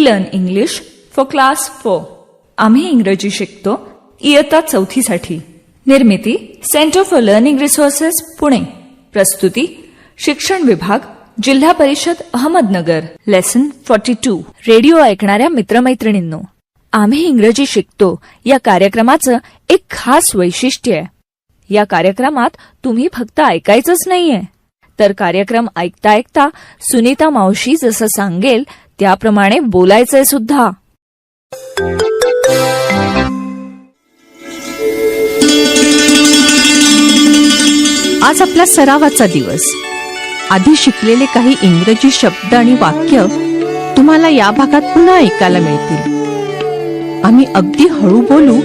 Learn English for class 4. आम्ही इंग्रजी शिकतो इयत्ता 4थी साठी. निर्मिती centre for learning resources Pune. प्रस्तुती शिक्षण विभाग, जिल्हा परिषद अहमदनगर. लेसन 42. रेडिओ ऐकणाऱ्या मित्रमैत्रिणींनो, आम्ही इंग्रजी शिकतो या कार्यक्रमाचं एक खास वैशिष्ट्य आहे. या कार्यक्रमात तुम्ही फक्त ऐकायचंच नाहीये, तर कार्यक्रम ऐकता ऐकता सुनीता मावशी जसं सांगेल त्याप्रमाणे बोलायचंय सुद्धा. आज आपला सरावाचा दिवस. आधी शिकलेले काही इंग्रजी शब्द आणि वाक्य तुम्हाला या भागात पुन्हा ऐकायला मिळतील. आम्ही अगदी हळू बोलू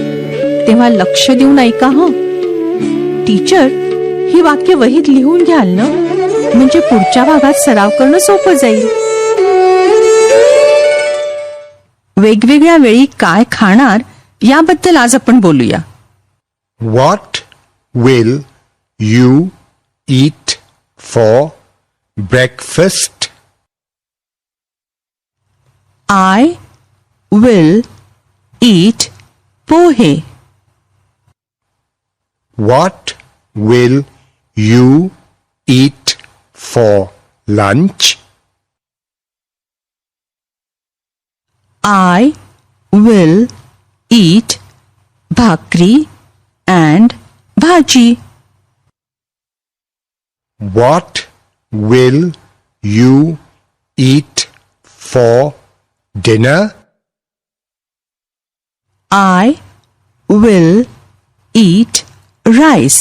तेव्हा लक्ष देऊन ऐका हं. टीचर, ही वाक्य वहीत लिहून घ्याल ना, म्हणजे पुढच्या भागात सराव करणं सोपं जाईल. वेगवेगळ्या वेळी काय खाणार याबद्दल आज आपण बोलूया. What will you eat for breakfast? I will eat pohe. What will you eat for lunch? I will eat भाकरी and भाजी. What will you eat for dinner? I will eat rice.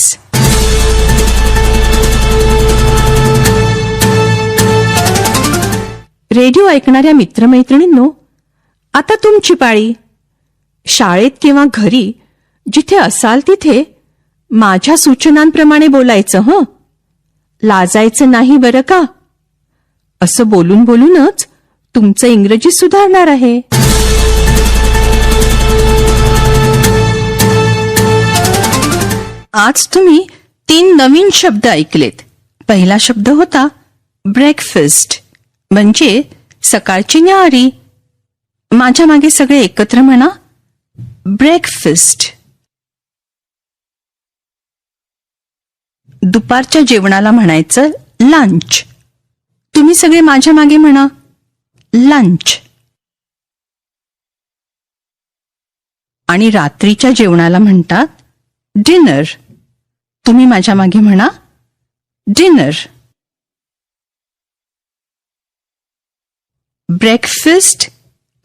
Radio ऐकणाऱ्या मित्रमैत्रिणींनो, आता तुमची पाळी. शाळेत किंवा घरी जिथे असाल तिथे माझ्या सूचनांप्रमाणे बोलायचं हं. लाजायचं नाही बरं का. असं बोलून बोलूनच तुमचं इंग्रजी सुधारणार आहे. आज तुम्ही 3 नवीन शब्द ऐकलेत. पहिला शब्द होता ब्रेकफास्ट, म्हणजे सकाळची न्याहारी. माझ्या मागे सगळे एकत्र म्हणा, ब्रेकफास्ट. दुपारच्या जेवणाला म्हणायचं लंच. तुम्ही सगळे माझ्या मागे म्हणा, लंच. आणि रात्रीच्या जेवणाला म्हणतात डिनर. तुम्ही माझ्या मागे म्हणा, डिनर. Breakfast,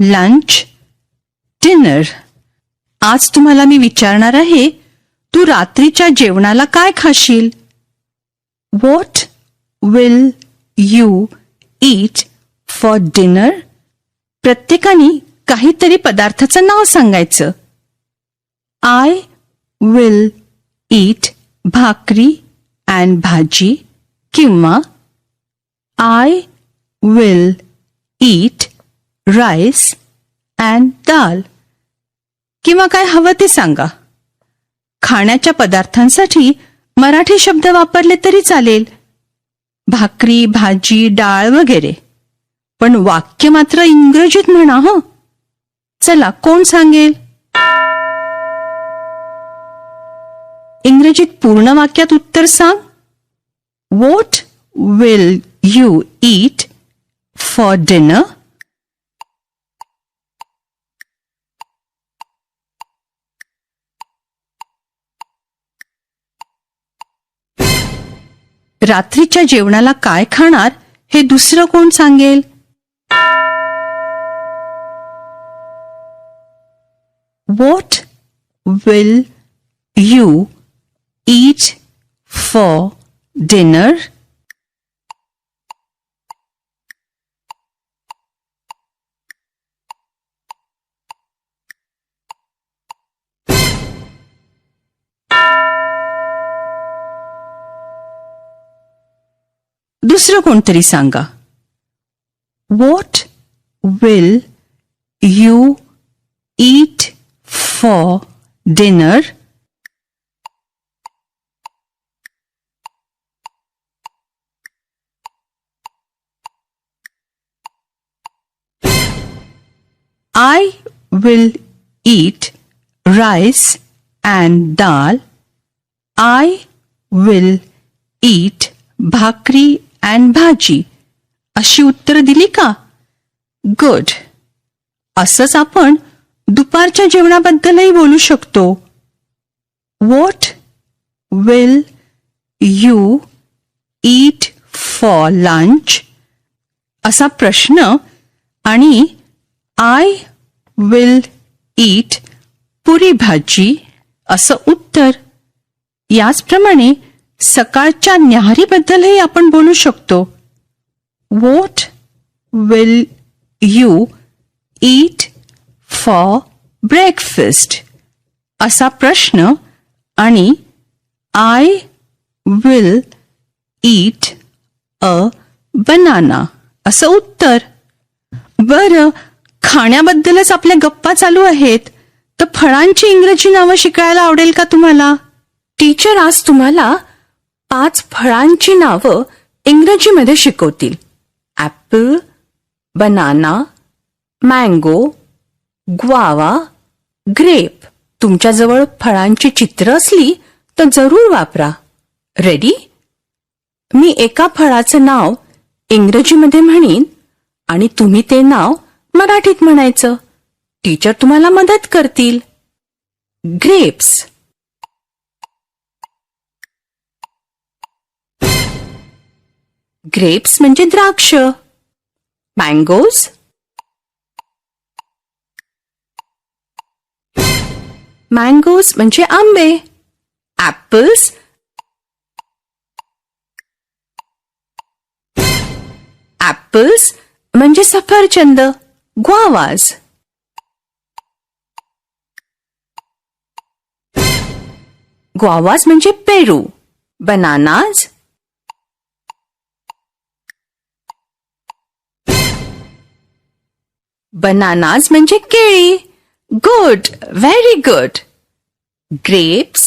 lunch, dinner. आज तुम्हाला मी विचारणार आहे, तू रात्रीच्या जेवणाला काय खाशील? What will you eat for dinner? प्रत्येकाने काहीतरी पदार्थाचं नाव सांगायचं. I will eat भाकरी and भाजी, किंवा I will eat rice and दाल, किंवा काय हवं ते सांगा. खाण्याच्या पदार्थांसाठी मराठी शब्द वापरले तरी चालेल, भाकरी, भाजी, डाळ वगैरे. पण वाक्य मात्र इंग्रजीत म्हणा हं. चला, कोण सांगेल? इंग्रजीत पूर्ण वाक्यात उत्तर सांग. What will you eat for dinner? रात्रीच्या जेवणाला काय खाणार हे दुसरं कोण सांगेल? What will you eat for dinner? दुसरं कोणतरी सांगा. What will you eat for dinner? I will eat rice and dal. I will eat भाकरी and भाजी. अशी उत्तर दिली का? गुड. असंच आपण दुपारच्या जेवणाबद्दलही बोलू शकतो. What will you eat for lunch? असा प्रश्न आणि I will eat पुरी भाजी असं उत्तर. याचप्रमाणे सकाळच्या न्याहारीबद्दलही आपण बोलू शकतो. What will you eat for breakfast? असा प्रश्न आणि I will eat a banana असं उत्तर. बरं, खाण्याबद्दलच आपल्या गप्पा चालू आहेत, तर फळांची इंग्रजी नावं शिकायला आवडेल का तुम्हाला? टीचर आज तुम्हाला 5 फळांची नावं इंग्रजीमध्ये शिकवतील. Apple, banana, mango, guava, grape. तुमच्याजवळ फळांची चित्र असली तर जरूर वापरा. रेडी? मी एका फळाचं नाव इंग्रजीमध्ये म्हणीन आणि तुम्ही ते नाव मराठीत म्हणायचं. टीचर तुम्हाला मदत करतील. ग्रेप्स. ग्रेप्स म्हणजे द्राक्ष. मँगोज. मँगोज म्हणजे आंबे. ॲपल्स. ॲपल्स म्हणजे सफरचंद. ग्वावाज. ग्वावाज म्हणजे पेरू. बनानाज. बनानाज म्हणजे केळी. Good, very good. Grapes,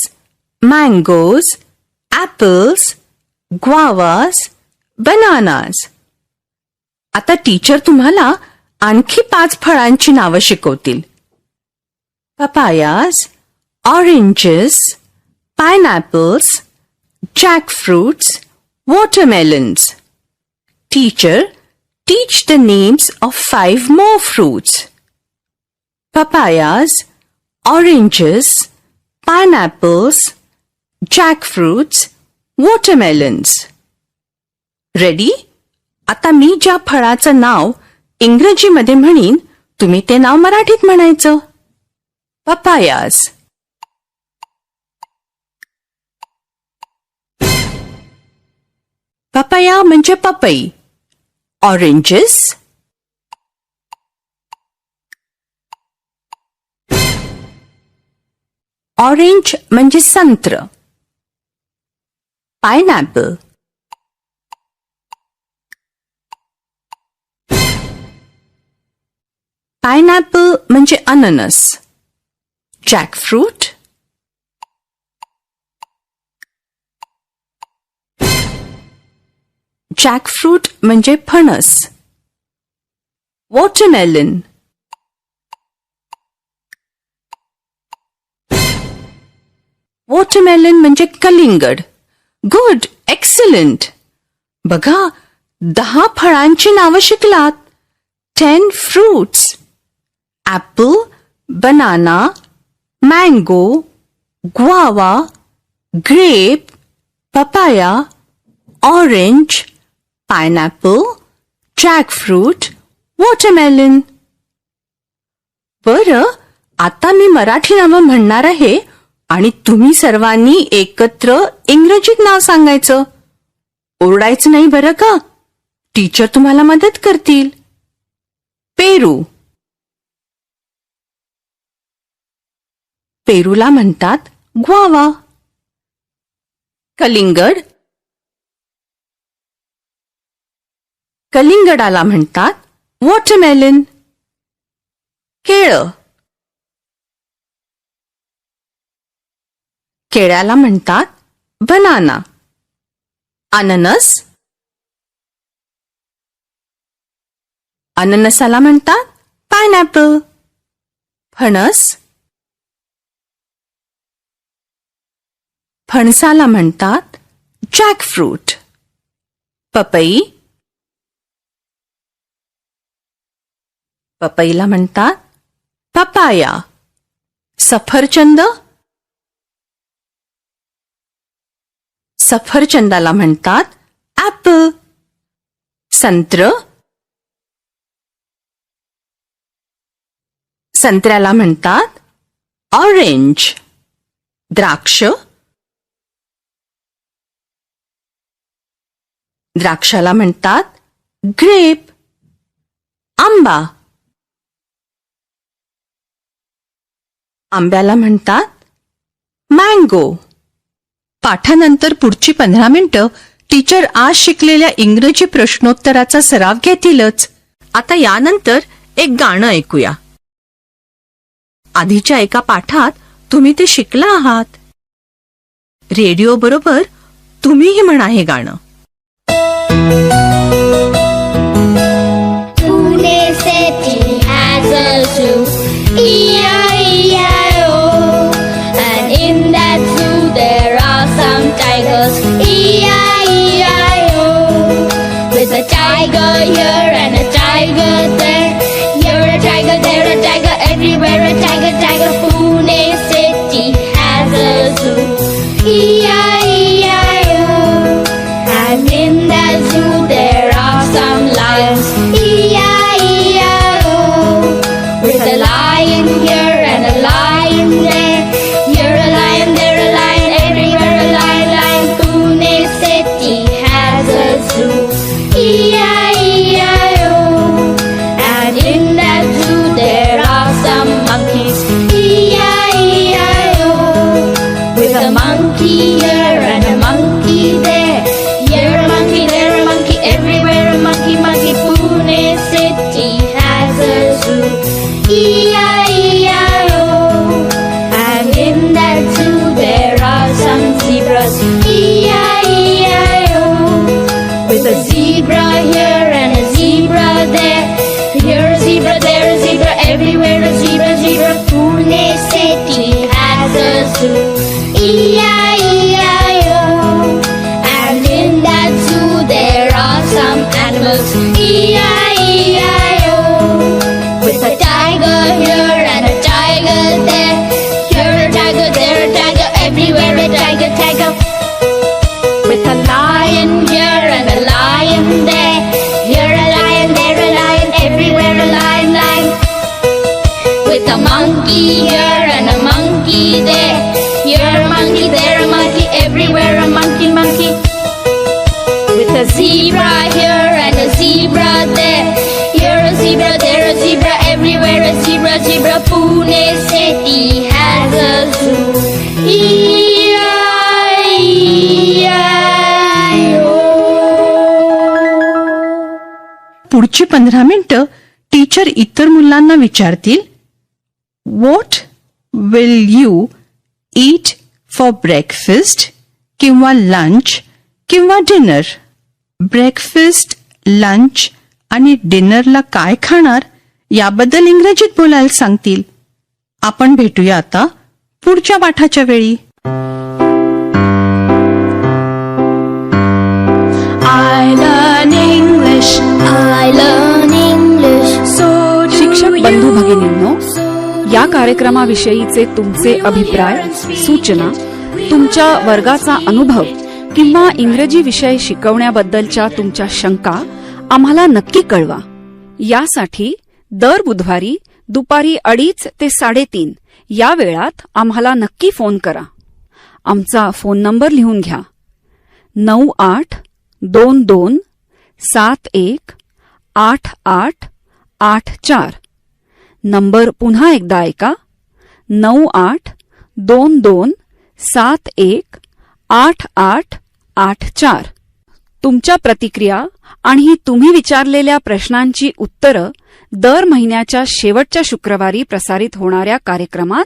mangoes, apples, guavas, bananas. आता टीचर तुम्हाला आणखी 5 फळांची नावं शिकवतील. Papayas, oranges, pineapples, jackfruits, watermelons. Teacher, teach the names of 5 more fruits. Papayas, oranges, pineapples, jackfruits, watermelons. Ready? आता मी ज्या फळाचं नाव इंग्रजीमध्ये म्हणीन तुम्ही ते नाव मराठीत म्हणायचं. पपायाज. पपाया म्हणजे पपई. ऑरेंजेस. ऑरेंज म्हणजे संत्र. पायनॅपल. पायनॅपल म्हणजे अननस. जॅकफ्रूट. जॅकफ्रूट म्हणजे फणस. वॉटरमेलन. वॉटरमेलन म्हणजे कलिंगड. Good, excellent. बघा, 10 फळांची नावं शिकलात. 10 fruits. Apple, banana, mango, guava, grape, papaya, orange, pineapple, jackfruit, watermelon. बरं, आता मी मराठी नावं म्हणणार आहे आणि तुम्ही सर्वांनी एकत्र इंग्रजीत नाव सांगायचं. ओरडायचं नाही बरं का? टीचर तुम्हाला मदत करतील. पेरू. पेरूला म्हणतात ग्वावा. कलिंगड. कलिंगडाला म्हणतात वॉटरमेलन. केळं. केळ्याला म्हणतात बनाना. अननस. अननसाला म्हणतात पायनॅपल. फणस. फणसाला म्हणतात जॅकफ्रूट. पपई. पपईला म्हणतात पपाया. सफरचंद. सफरचंदाला म्हणतात ॲपल. संत्र. संत्र्याला म्हणतात ऑरेंज. द्राक्ष. द्राक्षाला म्हणतात ग्रेप. आंबा. आंब्याला म्हणतात मँगो. पाठानंतर पुढची 15 मिनिटं टीचर आज शिकलेल्या इंग्रजी प्रश्नोत्तराचा सराव घेतीलच. आता यानंतर एक गाणं ऐकूया. आधीच्या एका पाठात तुम्ही ते शिकला आहात. रेडिओ बरोबर तुम्हीही म्हणा हे गाणं. Pune city has a zoo, E-I-E-I-O. And in that zoo there are some tigers, E-I-E-I-O. With a tiger here and a tiger there, here a tiger, there a tiger, everywhere a tiger, tiger. Pune city has a zoo, E-I-E-I-O. And in that zoo there are some lions, E-I-E-I-O. With a lion here and a lion there, here a lion, there a lion, everywhere a lion, lion. Pune city has a zoo, E-I-E-I-O. And in that zoo there are some monkeys, E-I-E-I-O. With a monkey here and a monkey there, here a monkey, there a monkey, everywhere a monkey, monkey. Pune city has a zoo, E-I-E-I-O. And in that zoo there are some zebras, E-I-E-I-O. With a zebra here and a zebra there, here a zebra, there a zebra, everywhere a zebra, zebra. Pune city has a zoo, E-I-E-I-O. And in that zoo there are some animals, E-I-E-I-O. With a tiger here and a tiger there, here a tiger, there a tiger, everywhere a tiger, tiger. With a lion here and a lion there, here a lion, there a lion, everywhere a lion, lion. With a monkey here and a monkey there, here a monkey, there a monkey, everywhere a monkey, monkey. With a zebra here and a zebra there, here a zebra, there a zebra, everywhere a zebra, zebra. Pune city has a zoo, E-I-E-I-O. पुढची 15 मिनिटं teacher इतर मुलांना विचारतील, what will you eat for breakfast किंवा lunch किंवा dinner. Breakfast, lunch आणि डिनरला काय खाणार याबद्दल इंग्रजीत बोलायला सांगतील. आपण भेटूया आता पुढच्या पाठाच्या वेळी. I learn English, I learn English. So do शिक्षक बंधू you. भगिनींनो, या कार्यक्रमाविषयीचे तुमचे अभिप्राय, सूचना, तुमच्या वर्गाचा अनुभव किंवा इंग्रजी विषय शिकवण्याबद्दलच्या तुमच्या शंका आम्हाला नक्की कळवा. यासाठी दर बुधवारी दुपारी 2:30 ते 3:30 या वेळात आम्हाला नक्की फोन करा. आमचा फोन नंबर लिहून घ्या. 9822718884. नंबर पुन्हा एकदा ऐका. 9822718884. तुमच्या प्रतिक्रिया आणि तुम्ही विचारलेल्या प्रश्नांची उत्तरं दर महिन्याच्या शेवटच्या शुक्रवारी प्रसारित होणाऱ्या कार्यक्रमात